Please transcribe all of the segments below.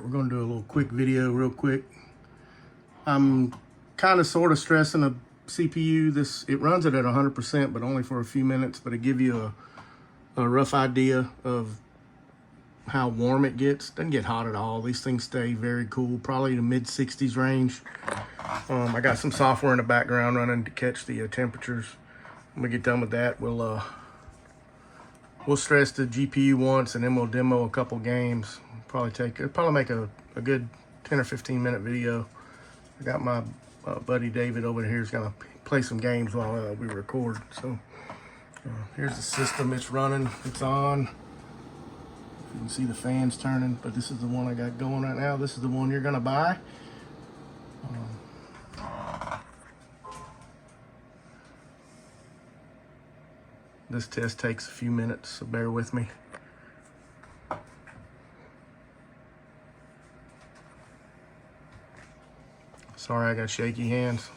we're gonna do a little quick video real quick. I'm kind of sort of stressing a CPU. It runs it at 100%, but only for a few minutes, but it gives you a rough idea of how warm it gets. Doesn't get hot at all. These things stay very cool, probably the mid 60s range. I got some software in the background running to catch the temperatures. When we get done with that, we'll stress the GPU once, and then we'll demo a couple games. It'll probably make a good 10 or 15 minute video. I got my buddy David over here is gonna play some games while we record. So here's the system. It's running. It's on. You can see the fans turning, but this is the one I got going right now. This is the one you're gonna buy. This test takes a few minutes, so bear with me. Sorry, I got shaky hands.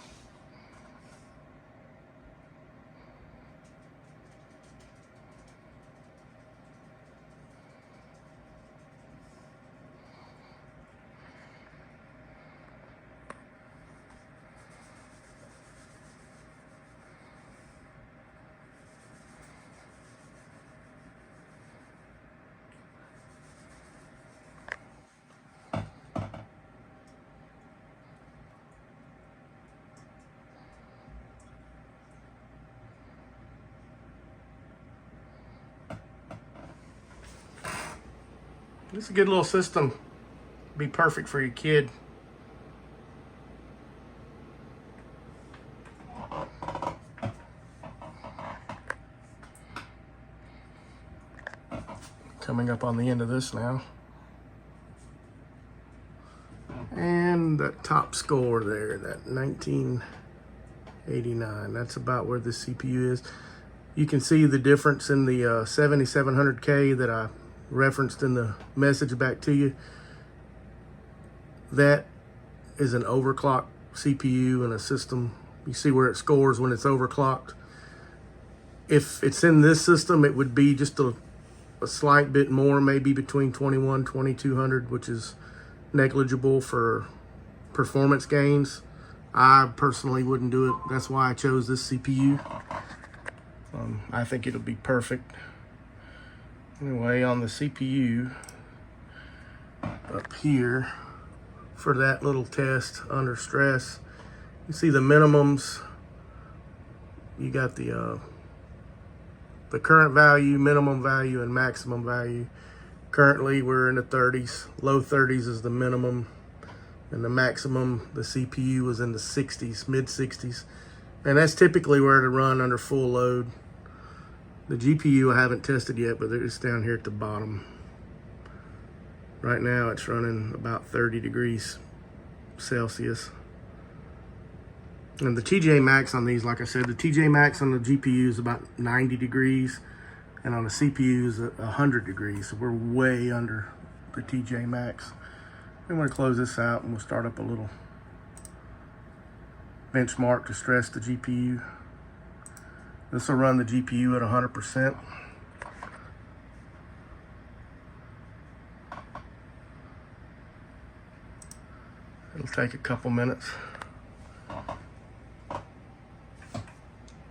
This is a good little system. Be perfect for your kid. Coming up on the end of this now. And that top score there, that 1989, that's about where the CPU is. You can see the difference in the 7700K that I referenced in the message back to you. That is an overclocked CPU in a system. You see where it scores when it's overclocked. If it's in this system, it would be just a slight bit more, maybe between 2200, which is negligible for performance gains. I personally wouldn't do it. That's why I chose this CPU. I think it'll be perfect. Anyway, on the CPU up here for that little test under stress, you see the minimums. You got the current value, minimum value, and maximum value. Currently, we're in the 30s. Low 30s is the minimum, and the maximum, the CPU was in the 60s, mid 60s. And that's typically where to run under full load. The GPU I haven't tested yet, but it's down here at the bottom. Right now it's running about 30 degrees Celsius. And the TJ Max on these, like I said, the TJ Max on the GPU is about 90 degrees, and on the CPU is 100 degrees. So we're way under the TJ Max. I'm gonna close this out and we'll start up a little benchmark to stress the GPU. This will run the GPU at 100%. It'll take a couple minutes.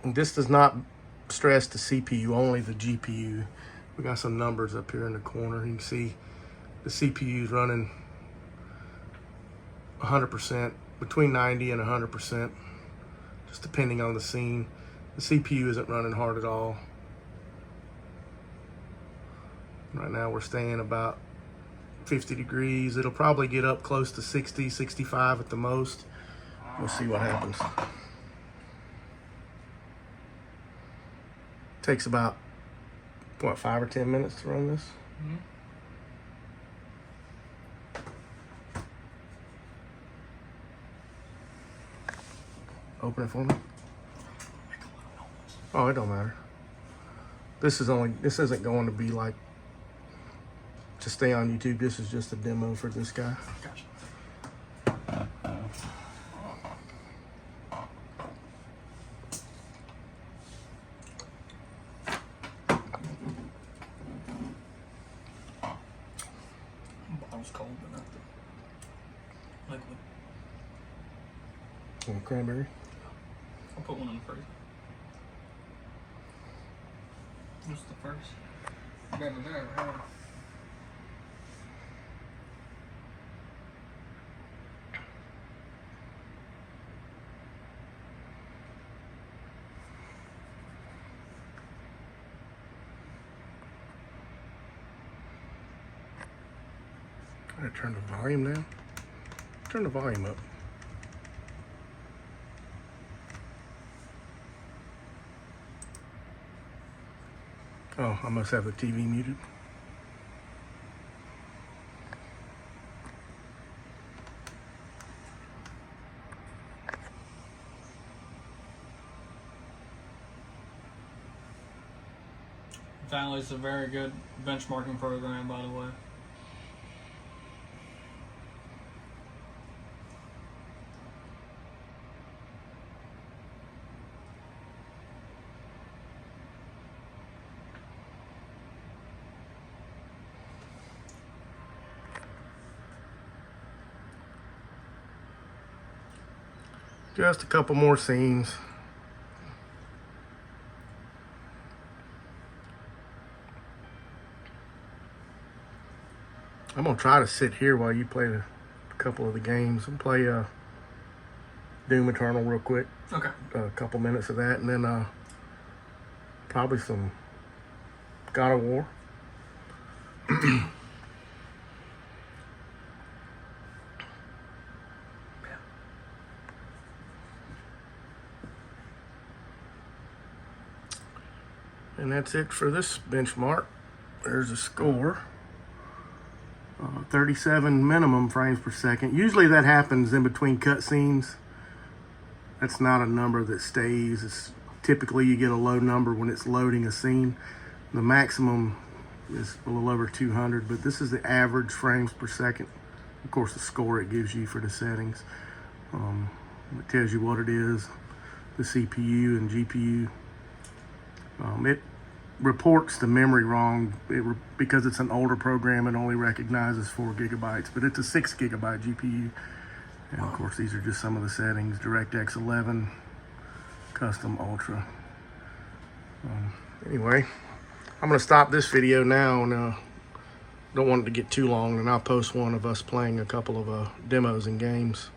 And this does not stress the CPU, only the GPU. We got some numbers up here in the corner. You can see the CPU is running 100%, between 90 and 100%, just depending on the scene. The CPU isn't running hard at all. Right now we're staying about 50 degrees. It'll probably get up close to 60, 65 at the most. We'll see what happens. Takes about, what, 5 or 10 minutes to run this? Mm-hmm. Open it for me. Oh, it don't matter. This isn't going to be like to stay on YouTube. This is just a demo for this guy. Gotcha. Bottle's cold. bottle, but not the liquid. Some cranberry. I'll put one in the freezer. What's the first? Better than ever have. I turn the volume down. Turn the volume up. Oh, I must have the TV muted. Valley's a very good benchmarking program, by the way. Just a couple more scenes. I'm gonna try to sit here while you play a couple of the games and play Doom Eternal real quick. Okay. A couple minutes of that, and then probably some God of War. And that's it for this benchmark. There's a score. 37 minimum frames per second. Usually that happens in between cutscenes. That's not a number that stays. It's typically you get a low number when it's loading a scene. The maximum is a little over 200, but this is the average frames per second. Of course, the score it gives you for the settings. It tells you what it is, the CPU and GPU. It reports the memory wrong because it's an older program. It only recognizes 4 gigabytes, but it's a 6 gigabyte GPU. And of course, these are just some of the settings: DirectX 11, Custom, Ultra. Anyway, I'm gonna stop this video now, and don't want it to get too long, and I'll post one of us playing a couple of demos and games.